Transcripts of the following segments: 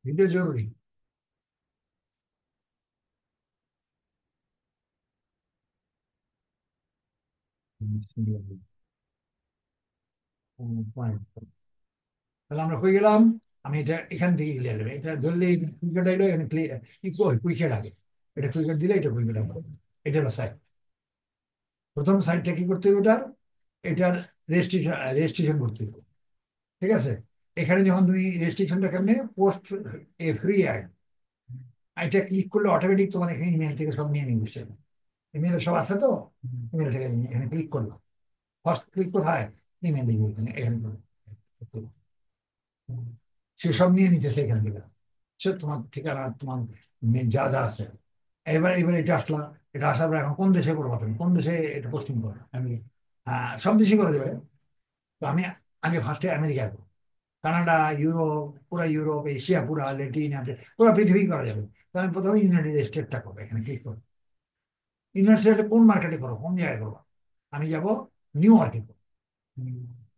Video জরুরি। তাহলে আমরা কই গেলাম? আমি এটা এখান থেকে ক্লিয়ার হবে, এটা ধরলে কুইকেট আইলো, এখানে কুইকেট আগে, এটা কুইকেট দিলে এটা কুইকেট আগে। এটা হলো সাইড। প্রথম সাইডটা কি করতে হবে? এটার রেজিস্ট্রেশন করতে হবে। ঠিক আছে? এখানে যখন তুমি রেজিস্ট্রেশনটা কেমনে, পোস্ট এ ফ্রি অ্যাড, এটা ক্লিক করলে অটোমেটিক তোমার এখানে ইমেল থেকে সব নিয়ে নিবে সে। ইমেল সব আছে তো, ইমেল থেকে এখানে ক্লিক করলাম। ফার্স্ট ক্লিক কোথায়? ইমেল দিবে, এখানে এখানে সে সব নিয়ে নিতেছে এখান থেকে। সে তোমার ঠিকানা, তোমার যা যা আছে। এবার এবার এটা আসলাম। এটা আসার পর এখন কোন দেশে করবো, তুমি কোন দেশে এটা পোস্টিং করো? আমি সব দেশে করা যাবে। তো আমি আগে ফার্স্টে আমেরিকা করবো, কানাডা, ইউরোপ, পুরা ইউরোপ, এশিয়া, পুরা ল্যাটিন, পুরো পৃথিবী করা যাবে। তো আমি প্রথমে ইউনাইটেড স্টেটটা করবো, এখানে ক্লিক করবো। ইউনাইটেড স্টেটে কোন মার্কেটে করবো, কোন জায়গায় করবো? আমি যাব নিউ ইয়র্কে করবো।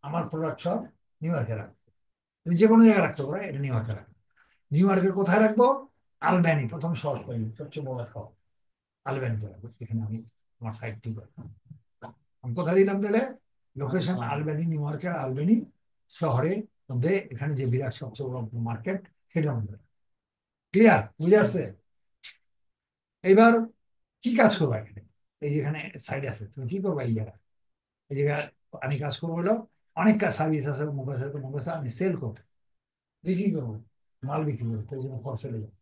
আমার প্রোডাক্ট সব নিউ ইয়র্কে রাখবো। তুমি যে কোনো জায়গায় রাখতে পারো, এটা নিউ ইয়র্কে রাখবো। নিউ ইয়র্কের কোথায় রাখবো? আলবেনি, প্রথম শহর পাই, সবচেয়ে বড় শহর আলবেনিতে রাখবো। এখানে আমি আমার সাইটটি আমি কোথায় দিলাম তাহলে? লোকেশন আলবেনি, নিউ ইয়র্কের আলবেনি শহরে মধ্যে, এখানে যে বিরাট সবচেয়ে বড় মার্কেট, সেটা মধ্যে। ক্লিয়ার? বুঝে আসছে? এইবার কি কাজ করবো এখানে? এই যেখানে সাইড আছে, তুমি কি করবো এই জায়গায়? এই জায়গায় আমি কাজ করবো হলো, অনেক কাজ সার্ভিস আছে, মুখ আছে, মুখ আছে, আমি সেল করবো, বিক্রি করবো, মাল বিক্রি করবো, তাই জন্য ফর সেলে যাবো।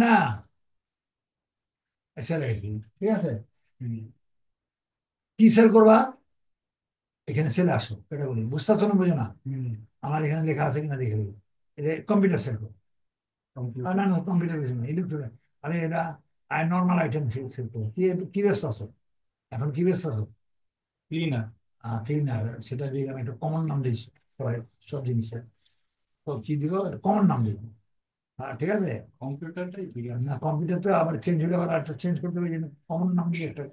না, সেলে গেছি। ঠিক আছে? হুম। কি সেল করবা? এখানে সেলে আসো, এটা বলি, বুঝতে পারছো না? বুঝো না? আমার এখানে লেখা আছে কিনা দেখে দিই। এটা কম্পিউটার সেল করবো। না না, কম্পিউটার বেশি না, ইলেকট্রনিক। আমি এটা নর্মাল আইটেম সেল করবো। কি কি ব্যস্ত আছো এখন? কি ব্যস্ত আছো? ক্লিনার। ক্লিনার, সেটা দিয়ে আমি একটা কমন নাম দিয়েছি সবাই, সব জিনিসের। তো কি দিব? কমন নাম দিব। হ্যাঁ, ঠিক আছে। কম্পিউটারটাই ঠিক আছে না, কম্পিউটার তো আবার চেঞ্জ হলে আবার একটা চেঞ্জ করতে হবে, কমন নাম দিয়ে একটা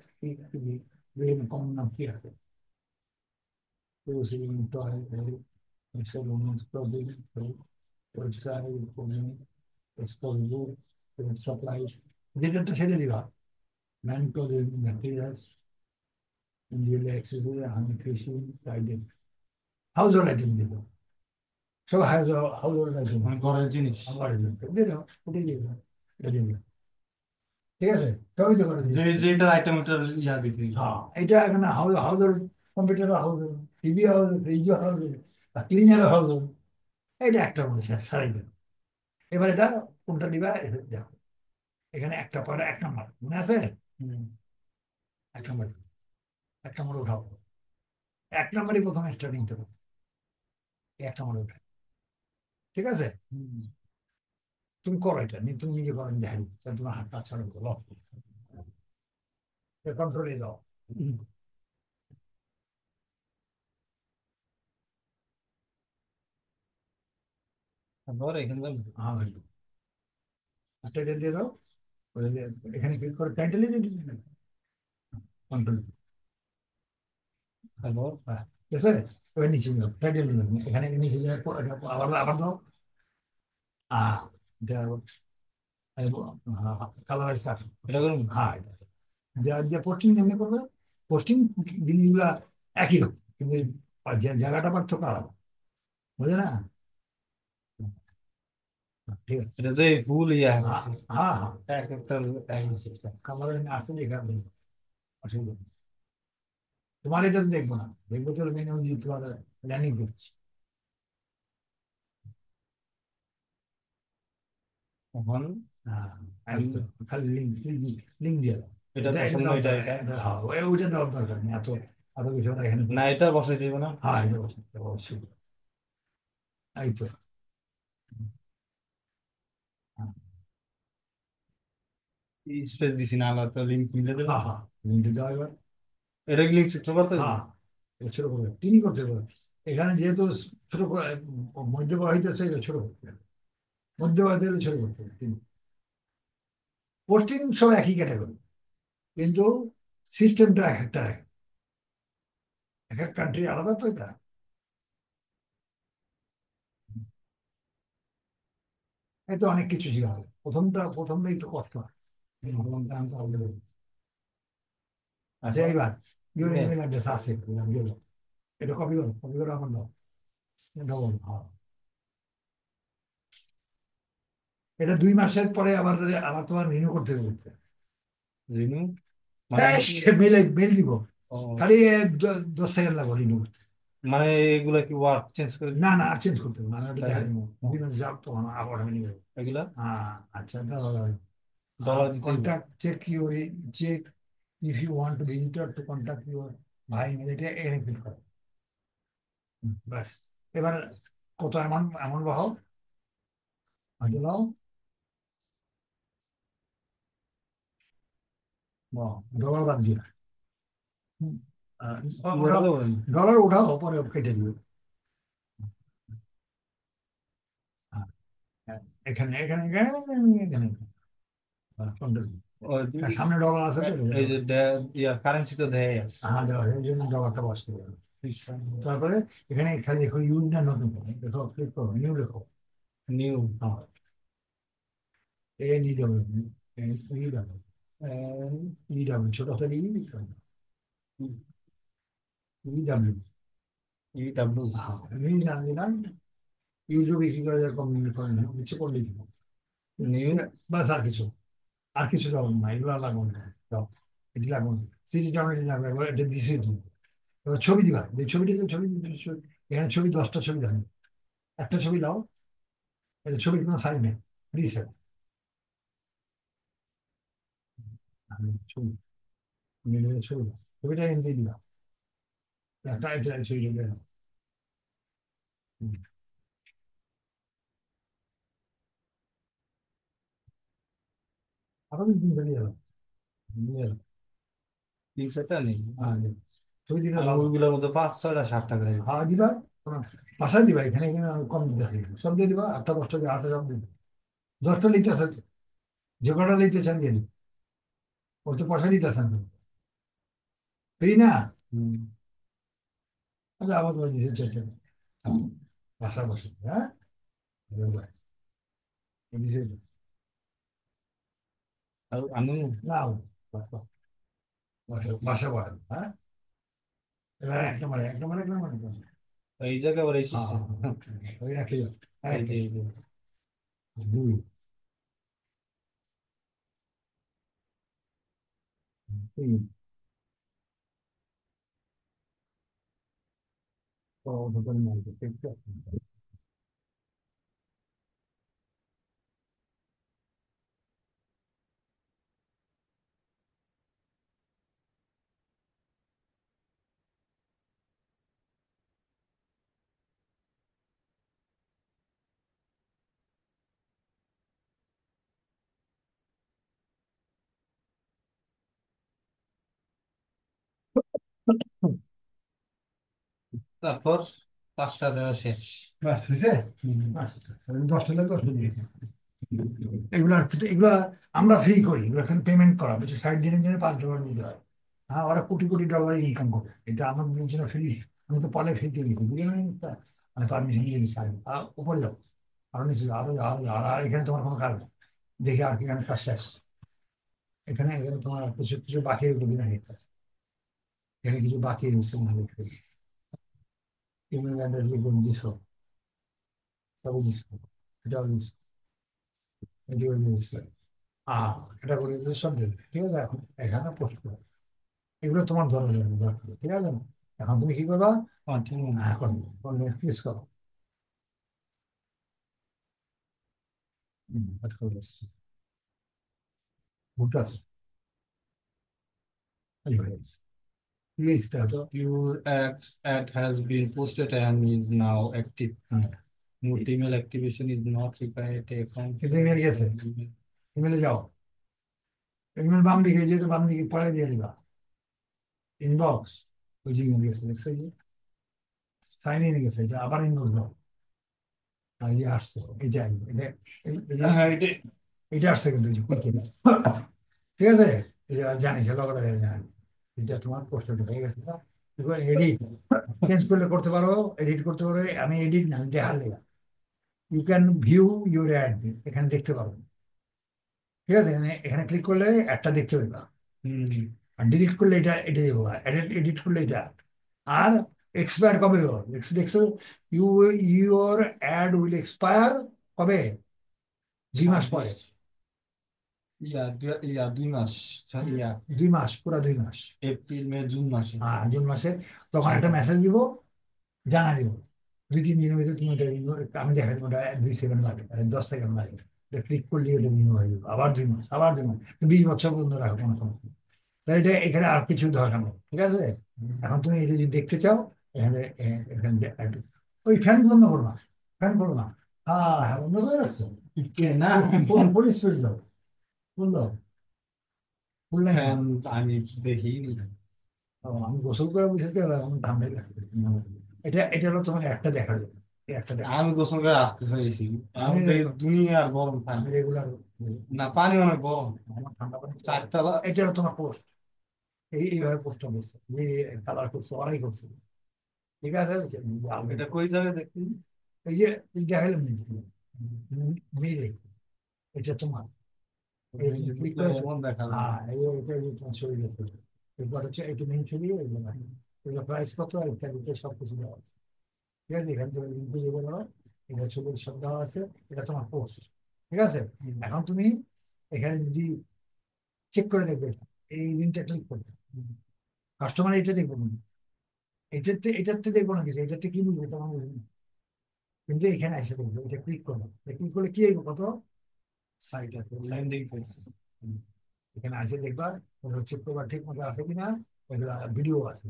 কমন নাম কি আছে? যেটা সেটা দিবা। Man clothing, materials, Indian accessory, honey fishing, guided, household item দিব। সব হাউস হাউস হোল্ড আইটেম, ঘরের জিনিস, ঘরের জিনিস দিয়ে দাও, ওটাই দিয়ে দাও, এটা দিয়ে দাও। ঠিক আছে? সবই তো ঘরের জিনিস, যেটা আইটেম ওটার ইয়া দিতে। হ্যাঁ, এটা এখানে house house hold, computer house hold, TV house hold, fridge house hold, cleaner house hold. এটা একটার মধ্যে সারাই দেবে। এবার এটা কোনটা দিবা, এটা দেখো। এখানে একটা পরে এক নম্বর মনে আছে? এক নম্বর, এক নম্বর উঠাও। এক নম্বরই প্রথমে স্টার্টিং করো, এক নম্বর উঠে। ঠিক আছে? তুমি করো এটা, তুমি নিজে করো, আমি দেখাই দিই। তোমার হাতটা ছাড়ো, লক কন্ট্রোলে দাও। তারপর এখানে হ্যাঁ ভাই, টাইটেল দিয়ে দাও। ওই যে এখানে ক্লিক করে টাইটেল কন্ট্রোল। তারপর ঠিক আছে, ওই নিচে দাও, টাইটেল দিয়ে দাও, এখানে নিচে যাওয়ার পর এটা আবার আবার দাও। আহ এটা কালার সাফ, এটা করুন। হ্যাঁ, এটা যে পোস্টিং যেমনি করবে, পোস্টিং জিনিসগুলা একই রকম, কিন্তু যে জায়গাটা পার্থক্য আলাদা। বুঝলে না? ঠিক আছে, এটা যে ফুল ইয়া হচ্ছে। হ্যাঁ হ্যাঁ, এক একটা কালার আছে এখানে, অসুবিধা নেই। তোমার এটা তো দেখবো না, দেখবো তো মেনু তোমার ল্যান্ডিং করছি। তখন খালি লিঙ্ক লিঙ্ক দিয়ে দাও। এটা হ্যাঁ, ওইটা দেওয়ার দরকার নেই, এত এত কিছু ওরা এখানে না, এটা বসাই দিব না। হ্যাঁ, এটা বসাই দেবো অবশ্যই। এই তো। স্পেস দিছি না, আলাদা লিঙ্ক মিলে দেবো। হ্যাঁ হ্যাঁ, লিঙ্ক দেওয়া এবার। এটা কি লিঙ্ক ছোট করতে হবে? হ্যাঁ, এটা ছোট করে তিনি করতে পারবে। এখানে যেহেতু ছোট মধ্যবয়িত আছে, এটা ছোট করতে হবে। মধ্যবয়িত হলে ছোট করতে হবে। পোস্টিং সব একই ক্যাটাগরি, কিন্তু সিস্টেমটা এক একটা, এক এক কান্ট্রি আলাদা তো এটা। এটা অনেক কিছু শেখা হবে। প্রথমটা একটু কষ্ট হয়। প্রথমটা আনতে হবে। আচ্ছা, এইবার ইউর হ্যাঁ। ইমেল অ্যাড্রেস আছে, দিয়ে দাও। এটা কপি করো আমার দাও। এটা বলো, হ্যাঁ। এটা 2 মাসের পরে আবার আবার তোমার রিনিউ করতে হবে। রিনিউ মানে হ্যাঁ, কি? মেল দিব। ও, খালি 10 সেকেন্ড লাগবে রিনিউ করতে। মানে এগুলা কি ওয়ার্ক চেঞ্জ করে না দিচ্ছে? না, আর চেঞ্জ করতে হবে না, আমি ওটা তাহলে দেখা দিব। 2 মাস যাও তখন আবার আমি নিয়ে যাবো। এগুলা আচ্ছা, দাও দাও। ডলার দিতে হইব? Contact check if you want to visitor to contact your ভাই, এটা এখানে ক্লিক করো। ব্যাস। এবার কত অ্যামাউন্ট বহাও, হয়তো দাও। ডলার বাদ দিয়ে ইউরো ওঠাও। দেবেন? ডলার ওঠাও, পরে কেটে দিও। হ্যাঁ, হ্যাঁ, এখানে এখানে এখানে এখানে এখানে। control। ওই সামনে ডলার আছে তো, এই যে কারেন্সি তো দেয় আছে। হ্যাঁ দেওয়া, এই জন্য ডলারটা বাস করে। তারপরে এখানে খালি দেখো ইউজ না নতুন, দেখো ক্লিক করো, নিউ লেখো। নিউ। হ্যাঁ, N E W, E W, E W, ছোট হাতের ই, ই ডাব্লিউ। E W. হ্যাঁ, আমি জানি না। ইউটিউবে কি করে যায়, কম করে না, কিছু করলেই হবে। নিউ। ঠিক আছে? বাস, আর কিছু যাবো না, এগুলো লাগবে না। যাও, এটি লাগবে না। সিটি টাউন লাগবে, এবার এটা দিছি তুমি। এবার ছবি দিবা, যে এখানে ছবি 10টা ছবি দেবেন। একটা ছবি দাও, এটা ছবির কোনো সাইজ নেই, ফ্রি সাইজ। ছবি, ছবি দাও। ছবিটা এনে দিয়ে দিবা। একটা এটা ছবি দিয়ে দাও। হুম। আরো দিন বেরিয়ে যাবে, নিয়ে যাও। পিকচারটা নেই। দিয়ে দাও। ছবি দিলে আমি ভালো। ওইগুলোর মধ্যে 5-6টা 7টা করে গেছি। হ্যাঁ দিবা, তোমার বাসায় দিবা, এখানে এখানে আমি কম দিতে থাকি, সব দিয়ে দিবা, 8টা 10টা যে আছে সব দিয়ে দিবা। 10টা নিতে আছে তো, যে কটা নিতে চান দিয়ে দিবা। ও তো পয়সা নিতে আসেন, ফ্রি না। হুম। আচ্ছা, আবার তোমার দিতে চাইতে বাসা বসে, হ্যাঁ। দিছে। আর আমি না, বাসা বাসা বসে, হ্যাঁ। এবার এক নম্বরে। এই জায়গায় আবার এই হ্যাঁ সিস্টেম। হ্যাঁ, ওই একই, এই এক, যে এই যে দুই, তিন, টোটাল 9। ঠিক আছে। তারপর 5টা দেওয়া শেষ। ব্যাস হয়েছে। ব্যাস, 10টা লাগে 10টা দিয়ে দিই। এগুলা এগুলা আমরা ফ্রি করি, এগুলো কিন্তু পেমেন্ট করা, বুঝছো, 60 দিনের জন্য $5 দিতে হয়। হ্যাঁ, ওরা কোটি কোটি ডলার ইনকাম করে, এটা আমাদের জন্য ফ্রি। আমি তো পরে ফ্রি দিয়ে দিচ্ছি, বুঝে নেই। আমি পারমিশন দিয়ে দিচ্ছি আগে। উপরে যাও, আরো নিচে যাও, আরো যাও, আরো যাও। আর এখানে তোমার কোনো কাজ নেই। দেখি আর কি, এখানে কাজ শেষ। এখানে এখানে তোমার কিছু কিছু বাকি উঠে দিন আগে। এখানে কিছু বাকি দিচ্ছে না, দেখতে ইমেল অ্যাড্রেস লিখুন দিছো, সবই দিছো, এটাও দিছো, এটাও দিছো। আহ এটা করে দিতে সব দিয়ে দিবে। ঠিক আছে, এখন এখানে পোস্ট করো। এগুলো তোমার ধরো যাবে দরকার, ঠিক আছে না? এখন তুমি কি করবা? কন্টিনিউ। এখন প্লিজ করো। আটকে গেছে। ভুলটা আছে, এই হয়ে গেছে। প্লিজ দেখো। Your ad has been posted and is now active. হ্যাঁ, Your email activation is not required. Account কিন্তু ইমেল গেছে, ইমেলে যাও। ইমেল বাম দিকে, যেহেতু বাম দিকে পরে দিয়ে দিবা। ইনবক্স, ওই যে ইমেল গেছে, দেখছো, এই যে সাইন ইন গেছে, এটা আবার ইনবক্স দাও। আর এই যে আসছে, এটা এটা হ্যাঁ এটা। এটা আসছে, কিন্তু এই যে quick এটা। ঠিক আছে, এই যে জানিস লগটা জানি, এটা তোমার পোস্ট হয়ে গেছে। এডিট চেঞ্জ করলে করতে পারো, এডিট করতে পারো। আমি এডিট না, আমি দেখার লেগা। You can view your ad, এখানে দেখতে পারো। ঠিক আছে, এখানে এখানে ক্লিক করলে একটা দেখতে পাবা। আর ডিলিট করলে এটা এটা দেবো, এডিট করলে এটা। আর এক্সপায়ার কবে হবে দেখছো, you your ad will expire কবে, 2 মাস পরে। ইয়া 2 মাস, ইয়া 2 মাস, পুরা 2 মাস। এপ্রিল মে জুন মাসে। হ্যাঁ, জুন মাসে। তখন একটা মেসেজ দিব, জানা দিব 2-3 দিনের ভিতরে তুমি ওটা আমি দেখা দিব, ওটা 2 সেকেন্ড লাগে, 10 সেকেন্ড লাগে। ক্লিক করলে ওটা রিনিউ হয়ে যাবে, আবার 2 মাস, আবার 2 মাস, 20 বছর পর্যন্ত রাখো কোনো সমস্যা নেই। তাহলে এটা এখানে আর কিছু দরকার নেই, ঠিক আছে। এখন তুমি এটা যদি দেখতে চাও, এখানে এখানে ওই ফ্যান বন্ধ করো না, ফ্যান করো না। হ্যাঁ হ্যাঁ, বন্ধ করে রাখছো না, ফুল স্পিড দাও, ফুল দাও, ফুল লাইন দাও। ফ্যান আমি দেখি। আমি গোসল করে বুঝতে পারলাম, আমি ঠান্ডাই লাগবে। এটা এটা হলো তোমার একটা দেখার জন্য, এই একটা দেখা। আমি গোসল করে আসতে হয়েছি, আমি আমি দেখি দুনিয়ার গরম আমি পানি। রেগুলার, না, পানি অনেক গরম। আমার ঠান্ডা পানি। 4 তলা। এটা হলো তোমার পোস্ট, এইভাবে পোস্ট করছে, যে কালার করছে ওরাই করছে, ঠিক আছে। এটা কই যাবে দেখি। এই যে এই দেখাইলাম মেরে, এটা তোমার, এই তুমি ক্লিক করেছো। এমন দেখা যায়। হ্যাঁ, এটা যে তোমার ছবি গেছে। এরপর হচ্ছে এটা মেন ছবি, এগুলো প্রাইস কত আর ইত্যাদিতে সব কিছু দেওয়া আছে। ঠিক আছে, এখান থেকে লিঙ্ক দিয়ে দেবো, এটা ছবির সব দেওয়া আছে। এটা তোমার পোস্ট, ঠিক আছে। এখন তুমি এখানে যদি চেক করে দেখবে, এই লিঙ্কটা ক্লিক করবে, কাস্টমার এটা দেখবো না, এটাতে দেখবো না কিছু, এটাতে কি বুঝবে তোমার বুঝবে না। কিন্তু এখানে এসে দেখবে, এটা ক্লিক করবো, ক্লিক করলে কি হইব কত, সাইট আছে, ল্যান্ডিং পেজ। এখানে আসে দেখবা, চেক করবা ঠিক মতো আছে কিনা, এগুলা ভিডিও আছে,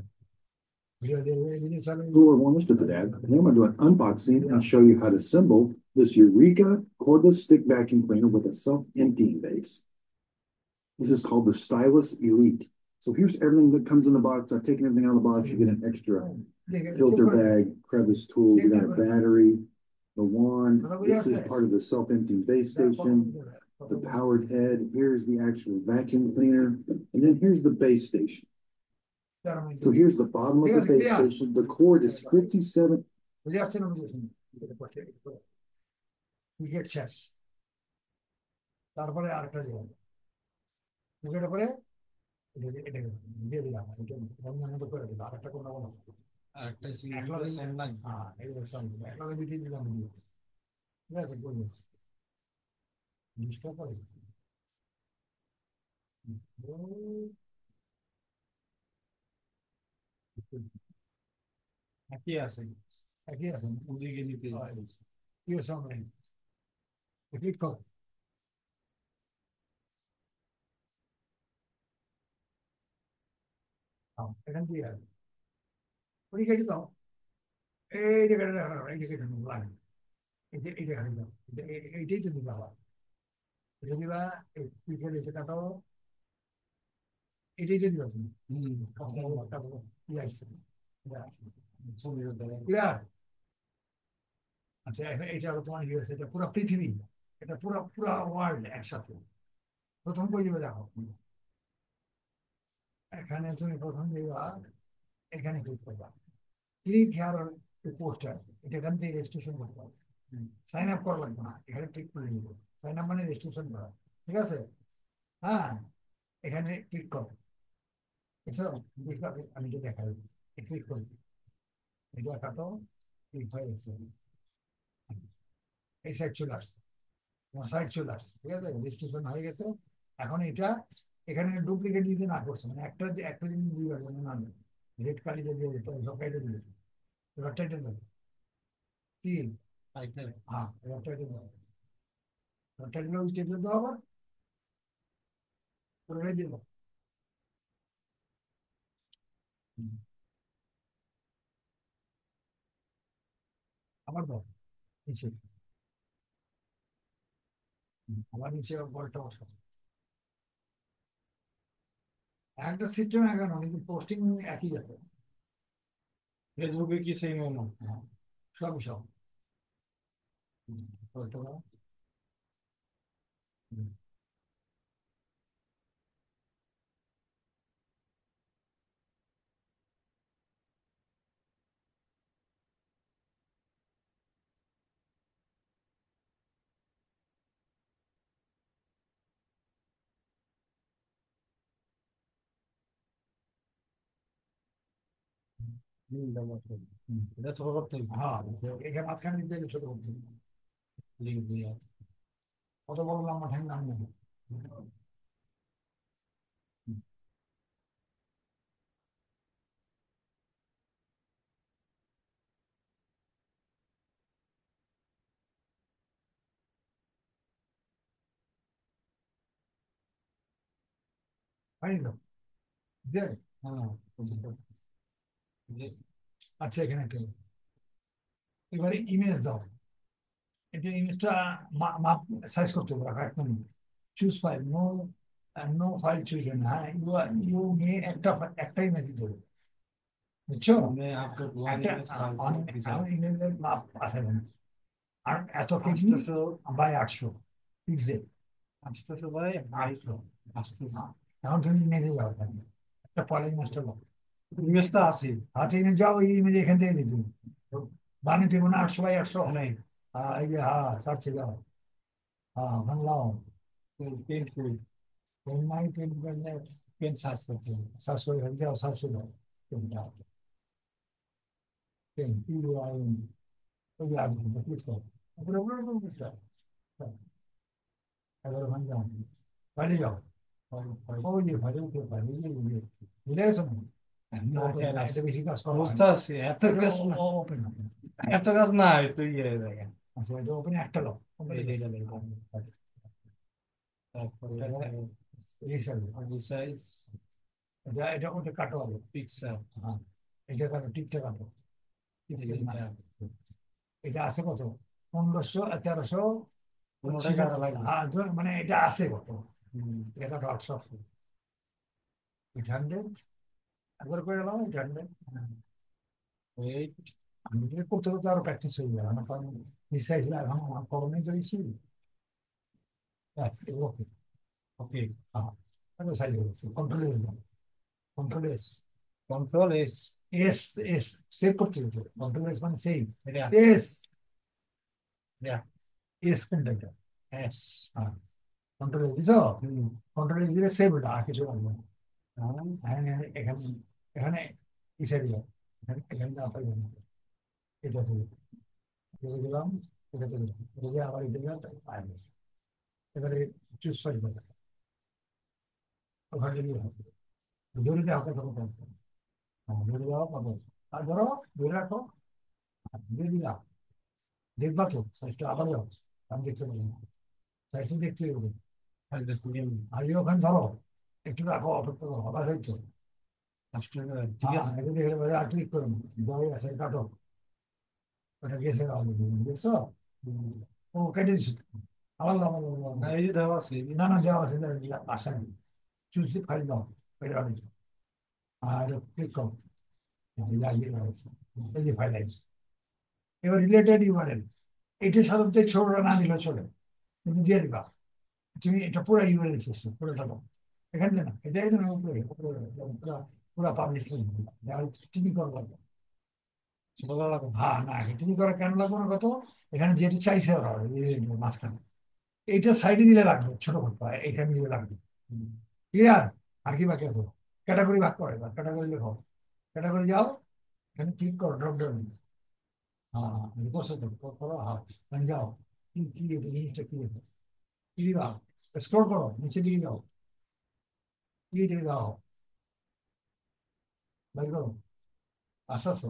ভিডিও দেখবে, ভিডিও চলে। Cooler one, let's get to that. Today I'm going to do an unboxing and show you how to assemble this Eureka cordless stick vacuum cleaner with a self-emptying base. This is called the Stylus Elite. So here's everything that comes in the box. I've taken everything out of the box. You get an extra filter bag, crevice tool, you got a battery, the wand. This is part of the self-emptying base station, the powered head. Here's the actual vacuum cleaner. And then here's the base station. So here's the bottom of the base station. The cord is 57. বুঝে আসছে না, বুঝে আসছে wicket শেষ, তারপরে আরেকটা যাবে উইকেটের পরে এটা দিয়ে দিলাম, এটা বন্ধের মতো করে দিলাম, আরেকটা কোনো না আরেকটা একলাগে সেম লাগে। হ্যাঁ, এগুলো সব একলাগে দুটি দিলাম, ঠিক আছে, বলুন জিনিসটা করে একই আছে, একই আছে। ওদিকে নিতে। কি হচ্ছে আমরা ক্লিক কর, এখান দিয়ে ওই কেটে দাও, এইটা কেটে রাখো, এইটা কেটে লাগে, এইটা কাটে দাও, এইটাই তো দিবা আবার, এটা দিবা, এটা কাটো, এটাই তো দিবা তুমি। কি আসছে ক্লিয়ার? আচ্ছা, এখন এটা হলো তোমার ইউএস, এটা পুরো পৃথিবী, এটা পুরো পুরো ওয়ার্ল্ড একসাথে। প্রথম কই দিবে দেখো, এখানে তুমি প্রথম দিবা, এখানে ক্লিক করবা, ক্লিক হেয়ার পোস্টার, এটা এখান থেকে রেজিস্ট্রেশন করতে হবে, সাইন আপ করা লাগবে না, এখানে ক্লিক করে নিব, সাইন আপ মানে রেজিস্ট্রেশন করা, ঠিক আছে। হ্যাঁ, এখানে ক্লিক করো, বুঝছো? ক্লিক করে আমি এটা দেখাই, ক্লিক করি, এটা কাটো, ক্লিক হয়ে গেছে, এই সাইড চলে আসছে, তোমার সাইড চলে আসছে, ঠিক আছে, রেজিস্ট্রেশন হয়ে গেছে। এখন এটা এখানে ডুপ্লিকেট দিতে না করছে, মানে একটা জিনিস দুইবার না, রেড কালিতে দিয়ে দিতে সব কাইটে দিয়ে, এবার টাইটেল দেবো কি, হ্যাঁ এবার টাইটেল দেবো, টাইটেল ওই টাইটেল দেওয়া আবার পুরোটাই দিয়ে দাও। আবার দাও নিচে, আবার নিচে বলটা বসা, একটা সিস্টেম এগানো কিন্তু পোস্টিং একই যাবে, ফেসবুকে কি সেম এমন? সব সব বলতে পারো। এটা ছোট করতে হবে। হ্যাঁ, এখানে মাঝখানে দিতে গেলে ছোট করতে হবে। লিঙ্ক দিয়ে। কত বড় লম্বা ঠ্যাং নাম নেবে। পারি তো যে হ্যাঁ, যে আচ্ছা, এখানে একটা এবারে ইমেজ দাও। এটা ইমেজটা মাপ সাইজ করতে হবে, রাখো 1 মিনিট। Choose file, no file choose. হ্যাঁ, ইউ নিয়ে একটা ইমেজ দিতে হবে, বুঝছো? আমি আপলোড ওয়ান একটা ইমেজ ফাইল ডিজাইন ইমেজের মাপ আছে না, আর এত কেজি 800 বাই 800 পিক্সেল। 800 বাই 800। 800 এখন তুমি ইমেজে যাও, এখানে একটা পলি ইমেজটা দাও। ইমেজটা আছে হাতে ইমেজ যাও, এই ইমেজ এখান থেকে দিতে বানিয়ে দেবো না 800 বাই 800। মানে হ্যাঁ, এই যে হ্যাঁ, সার্চে যাও। হ্যাঁ, বাংলাও পেন্ট করি, নাই পেন করলে পেন সার্চ করতে হবে। সার্চ করে যাও, সার্চ করে দাও পেনটা। পেন PUIN, ওই যে আপনি ক্লিক করো, উপরে উপরে উপরে উপরে যাও। হ্যাঁ, এবার ওখানে যাও, ফাইলে যাও। ওই যে ফাইলে উঠে ফাইলে বুঝে গেছো না? না, খেয়াল আছে। এটা বেশি কাজ করা হয় বুঝতে না। পারছি, এত কাজ না, ওপেন এত কাজ না, একটু ইয়ে দেখেন। আচ্ছা, এটা ওপেন একটা লোক এই যে এটা দেখেন। তারপরে রিসার্চ, রিসাইজ এটা ওটা কাটো হবে। পিকচার, হ্যাঁ, এটা কাটো, টিকটা কাটো। এটা আছে কত? 1500 1300। কোনোটাই কাটা লাগবে। হ্যাঁ, মানে এটা আছে কত? এটা কাটো 800। 800 একবার করে গেলাম 800। এইট আমি এটা করতে করতে আরো প্র্যাকটিস হয়ে যাবে আমার, কারণ রিসার্চ এখন আমার করণে তো বেশি। ওকে। ওকে, হ্যাঁ, এত সাইজ হয়েছে। কন্ট্রোল এস দাও, control S. Control S, S, S save করতে হতো, কন্ট্রোল এস মানে সেভ। এটা এস, এটা এস কোনটা এটা? এস। হ্যাঁ, কন্ট্রোল এস দিছো। কন্ট্রোল এস দিলে সেভ হলো, আর কিছু লাগবে না। এখানে এখানে এখানে এই সাইডে যাও, এখানে এখানে যা পাইবেন এটা থেকে এটা দিলাম, এটা থেকে এটা দিয়ে আবার এটা দিলাম, তাই পাইবে। এবারে চুজ ফাইল করবে, ওখানে দিয়ে হবে ধরে দেওয়া কত কত। হ্যাঁ, ধরে দেওয়া কত, আর ধরো ধরে রাখো। দিয়ে দিলাম, দেখবা তো সাইজটা আবার যাও, আমি দেখতে পাবো না, সাইজটা দেখতে হবে। আর ওখানে ধরো, একটু রাখো, অপেক্ষা করো, আবার হয়তো। ঠিক হ্যাঁ, আছে, এটা দেখে আর ক্লিক করুন, ধরে আছে কাটো, ওটা গেছে দেখছো? ও কেটে দিচ্ছি, আবার দাও, আবার দাও, আবার না দাও। এই যে দেওয়া আছে, না না, দেওয়া আছে, আসা নেই। চুজ ফাইল দাও, এটা আগে যাও। আর ক্লিক করো, এই যে আগে রয়েছে। এই যে ফাইল আছে। এবার রিলেটেড ইউআরএল, এটা সাধারণত ছোটটা না দিলে চলে, কিন্তু দিয়ে দিবা। তুমি এটা পুরো ইউআরএল সিস্টেম পুরোটা দাও, এখান থেকে না, এটা একদম উপরে উপরে, পুরো পুরো পাবলিক টিভি করা লাগবে। ছোট করা লাগবে। হ্যাঁ, না, টিভি করা কেন লাগবে না কত? এখানে যেহেতু চাইছে ওরা এই মাঝখানে, এইটা সাইডে দিলে লাগবে, ছোট করতে হয়, এখানে দিলে লাগবে। ক্লিয়ার? আর কি বাকি আছে? ক্যাটাগরি ভাগ করে, ক্যাটাগরি লেখো, ক্যাটাগরি যাও, এখানে ক্লিক করো, ড্রপ ডাউন। হ্যাঁ, বসে তো করো, হ্যাঁ, মানে যাও, কি কি এটা জিনিসটা কি দেখো, কি দিবা, স্ক্রল করো, নিচে দিকে যাও, কি দিকে যাও, বাইর করো, আস্তে আস্তে।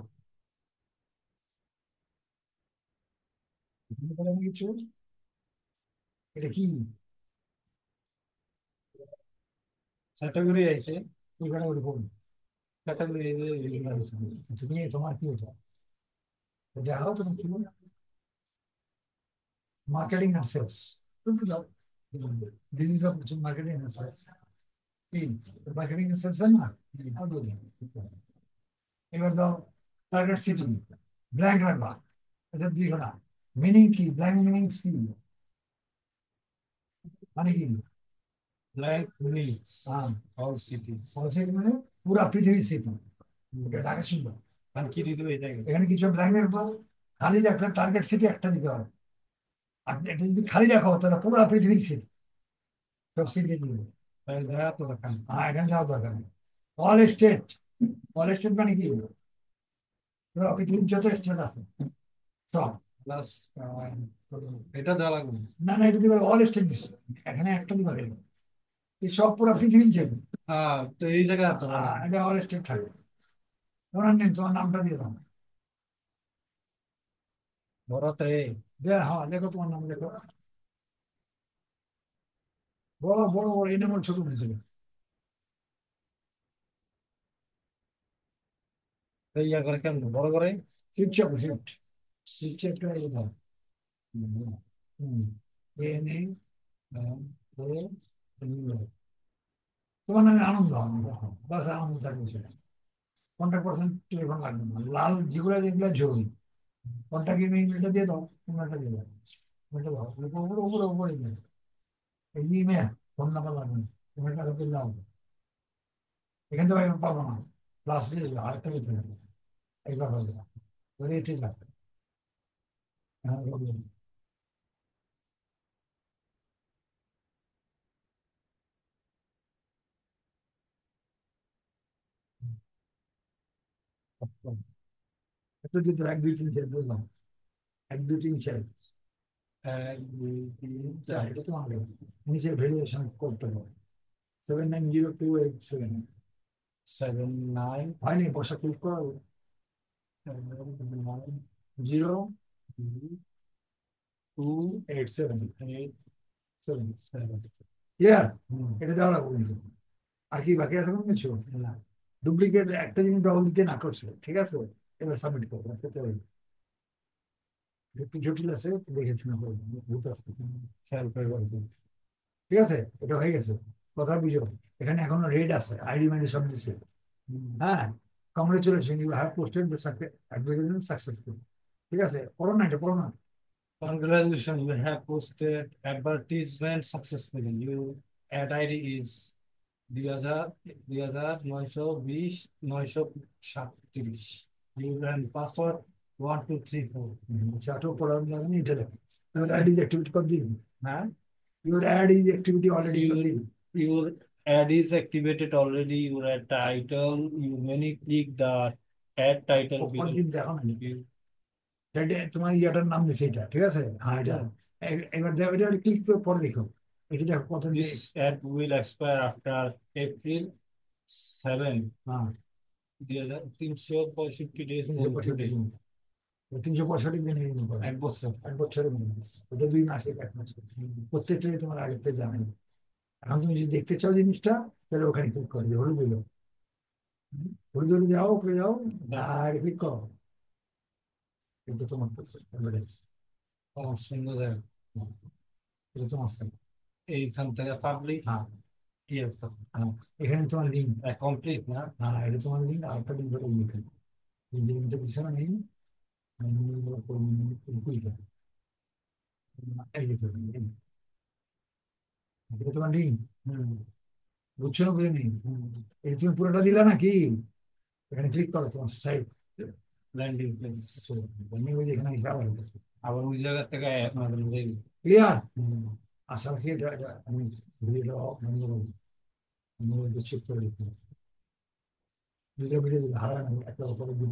বুঝতে পারলে না কিছু? এটা কি ক্যাটাগরি আছে, ওই ক্যাটাগরি করুন। ক্যাটাগরি এই যে এগুলো আছে। তুমি তোমার কি ওটা দেখাও, তুমি কি মার্কেটিং অ্যান্ড সেলস, তুমি যাও, business of marketing and sales. কি মার্কেটিং অ্যান্ড সেলস না? এবার দাও টার্গেট সিটি, ব্ল্যাঙ্ক রাখবা, এটা দিও না। মিনিং কি, ব্ল্যাঙ্ক মিনিং কি মানে কি? Like needs হ্যাঁ, all cities. সিটি মানে পুরা পৃথিবীর সিটি, এটা ঢাকা শুনবো। আর কি দিতে হবে এটাকে? এখানে কিছু ব্ল্যাঙ্ক রাখবো, খালি রাখলে টার্গেট সিটি একটা দিতে হবে। আর এটা যদি খালি রাখো তাহলে পুরা পৃথিবীর সিটি, সব সিটি দিবে। তাহলে দেখা তো দেখান। হ্যাঁ, এখানে যাওয়া দরকার নেই। অল স্টেট, অল স্টেট মানে কি? পৃথিবীর যত স্টেট আছে সব। প্লাস এটা দেওয়া লাগবে। না না, এটা দিবে অল স্টেট দিচ্ছে, এখানে একটা দিবা গেল, এই সব পুরো পৃথিবীর যাবে। তো এই জায়গায় এত বড়। এটা অল স্টেট থাকবে। ওনার নেম, তোমার নামটা দিয়ে দাও। বড়তে হ্যাঁ লেখো, তোমার নাম লেখো। বড় বড় বড়, এই নাম ছোট দিয়েছিল। ইয়া করে কেমন বড় করে। শিফট চাপো, শিফট, শিফট চাপটা এই দাও। এন এ তোমার নামে আনন্দ হবে, বাস আনন্দ থাকবে সেটা। 50% টেলিফোন লাগবে না, লাল যেগুলো যেগুলো জরুরি। কন্ট্যাক্ট ইমেলটা দিয়ে দাও, ইমেলটা দিয়ে দাও, ইমেলটা দাও, উপরে উপরে উপরে দিয়ে এই ইমেল, ফোন নাম্বার লাগবে না, ইমেলটা দিলে হবে। এখান থেকে আমি পাবো না, প্লাস আরেকটা দিতে হবে, এইবার হয়ে যাবে, ওরে এটি লাগবে। হ্যাঁ, একটু দিতে, 1 2 3 4 বললাম, 1 2 3 4 এক 2 3 4 এটা তোমার নিচে ভেরিয়েশন করতে হবে। 790287 7 9 হয়নি, বসা ক্লিক করো, 0 2 8 7 8 7 7 ক্লিয়ার। এটা দেওয়া লাগবে কিন্তু। আর কি বাকি আছে কোনো কিছু? না। ডুপ্লিকেট একটা জিনিস ডবল দিতে না করছে, ঠিক আছে। এবার সাবমিট করবো, একটু জটিল আছে, একটু দেখে শুনে করবো, বুঝতে পারছি। খেয়াল করে বলতে। ঠিক আছে, এটা হয়ে গেছে। কথা বুঝো, এখানে এখনো রেড আছে, আইডি মাইডি সব দিচ্ছে। হ্যাঁ, congratulation, you have posted the advertisement successful. ঠিক আছে, পড়ো না, এটা পড়ো না। Congratulations, you have posted advertisement successfully. Your ad ID is 2000 920 937। User and password 1234। চারটো পড়ার জন্য এটা দেখো, your add is activity complete, Huh? Your add is activity already complete. Your ad is activated already. Your ad title. You many click the ad title below. দিন দেখো না, তোমার ইয়াটার নাম দিচ্ছে এটা, ঠিক আছে। হ্যাঁ, এটা এবার দেখো, এটা ক্লিক করে পরে দেখো, এটা দেখো কত দিয়ে। This ad will expire after April 7। হ্যাঁ, 365 days from 365 today। দিন, 365 দিন রিনিউ করে, এক বছর। 1 বছরের মধ্যে। ওটা 2 মাস, 1 মাস, প্রত্যেকটাই তোমার আগের থেকে জানাই। এখন তুমি যদি দেখতে চাও জিনিসটা, তাহলে ওখানে ক্লিক করবে, হলুদ হলো, হলুদ হলে যাও, ওপরে যাও, আর ক্লিক করো, কিন্তু তোমার advertise। সুন্দর দেখ। এটা তোমার site। এইখান থেকে পাবলিক হ্যাঁ, কি আছে? হ্যাঁ, এখানে তোমার লিঙ্ক। কমপ্লিট না। হ্যাঁ, এটা তোমার লিঙ্ক, আর একটা লিঙ্ক হলো এইখানে, এই লিঙ্কটা দিচ্ছে না, নেই, এই যে এটা তোমার লিঙ্ক, বুঝছো না, বুঝে নেই, এই তুমি পুরোটা দিলা নাকি, এখানে ক্লিক করো, তোমার সাইট ল্যান্ডিং পেজ। এখানে এসে আবার আবার ওই জায়গা থেকে ক্লিয়ার। আশা রাখি এটা আমি ভিডিওটা বন্ধ করবো, চেক করে দিতে, ভিডিও হারায় না, একটা কথা